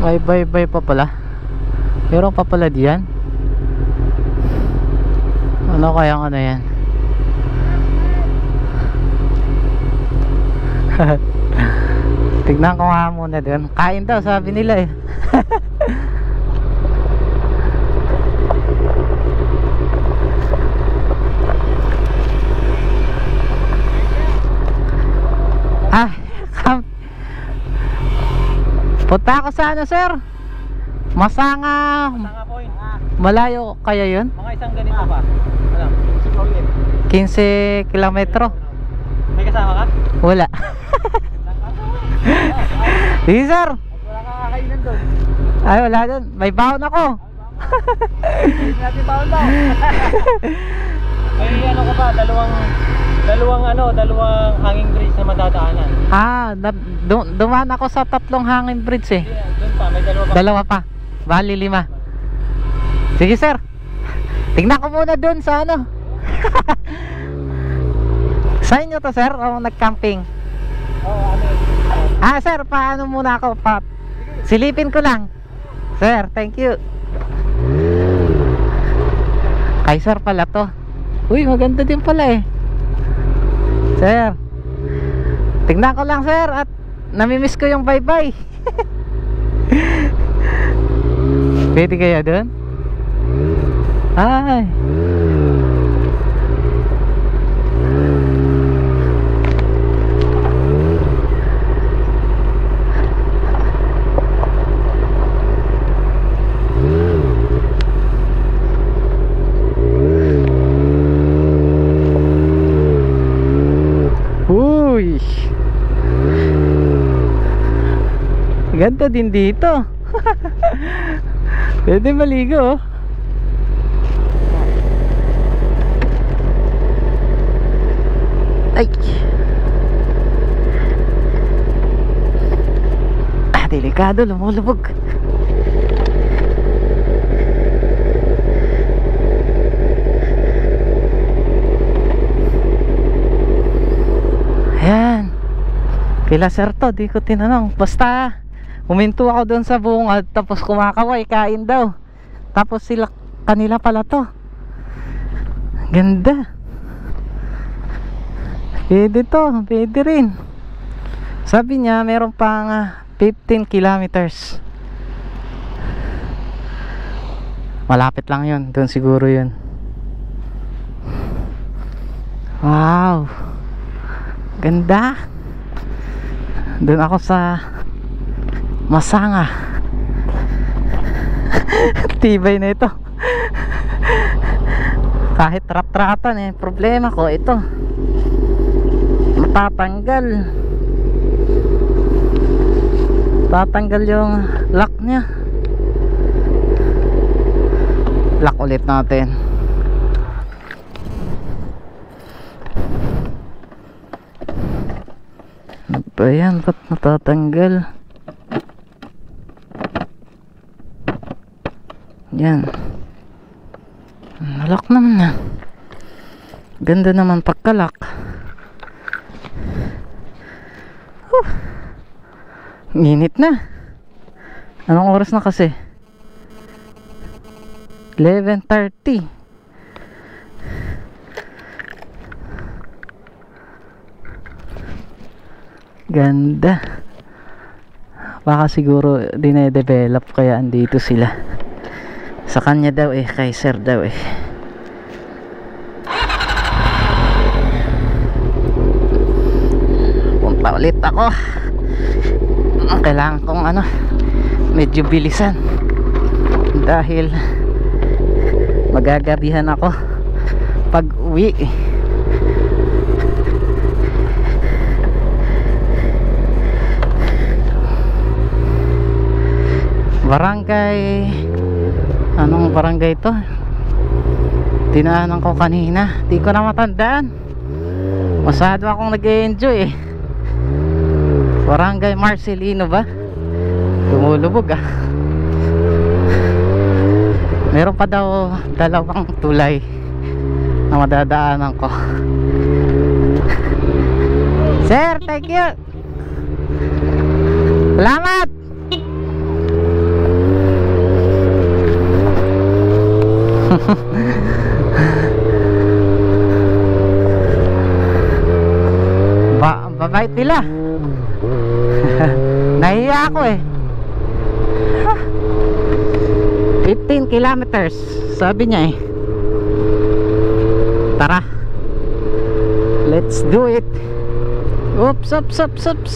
May bye pa pala. Meron pa pala diyan. Ano kaya ano yan? Tignan ko nga muna doon. Kain daw sabi nila eh. Punta ako sa ano sir? Masanga Point. Malayo kaya yun? Mga isang ganito pa. Ano? 15 kilometro. May kasama ka? Wala. Sige sir. Wala kang kakainan doon. Ay wala doon. May baon ako. Hindi natin baon daw. May ano ka ba? Dalawang hanging bridge na madadaanan. Dumaan ako sa 3 hanging bridge eh. Doon pa, may dalawa pa. Bali 5. Sige sir. Tignan ko muna doon sa ano. Sa inyo to sir o nag-camping? Oo, sir, paano muna ako? Silipin ko lang. Sir, thank you. Kay sir pala to. Uy, maganda din pala eh. Sir, tignan ko lang sir. At namimiss ko yung bye-bye. Pwede kaya doon? Ay. Uy. Ganda din dito. Pwede maligo oh. Ay. Delikado, lumulubog. Ayan. Kila sir to, di ko tinanong. Basta huminto ako doon sa bungad, tapos kumakaway, kain daw. Tapos kanila pala to. Ganda. Pwede to, pwede rin. Sabi niya meron pang 15 kilometers. Malapit lang yun, doon siguro yun. Wow, ganda. Doon ako sa Masanga. Tibay na ito. Kahit rat-ratan eh, problema ko ito tatanggal yung lock nya. Lock ulit natin. Ba yan, ba't natatanggal? Yan. Nalock naman na. Ganda naman pagkalak. Init na. Anong oras na kasi? 11:30. Ganda. Baka siguro dinedevelop kaya andito sila. Sa kanya daw eh, kay sir daw eh. Punta ulit ako. Kailangan kong medyo bilisan dahil magagabihan ako pag uwi. Barangay, anong barangay to? Tinaanan ko kanina, di ko na matandaan. Masyado akong nag-enjoy eh. Barangay Marcelino ba? Tumulubog ah. Meron pa daw 2 tulay na madadaanan ko. Sir, thank you. Salamat. Babait nila. Nahiya ako eh. 15 kilometers sabi niya eh. Tara, let's do it. Oops, oops, oops, oops.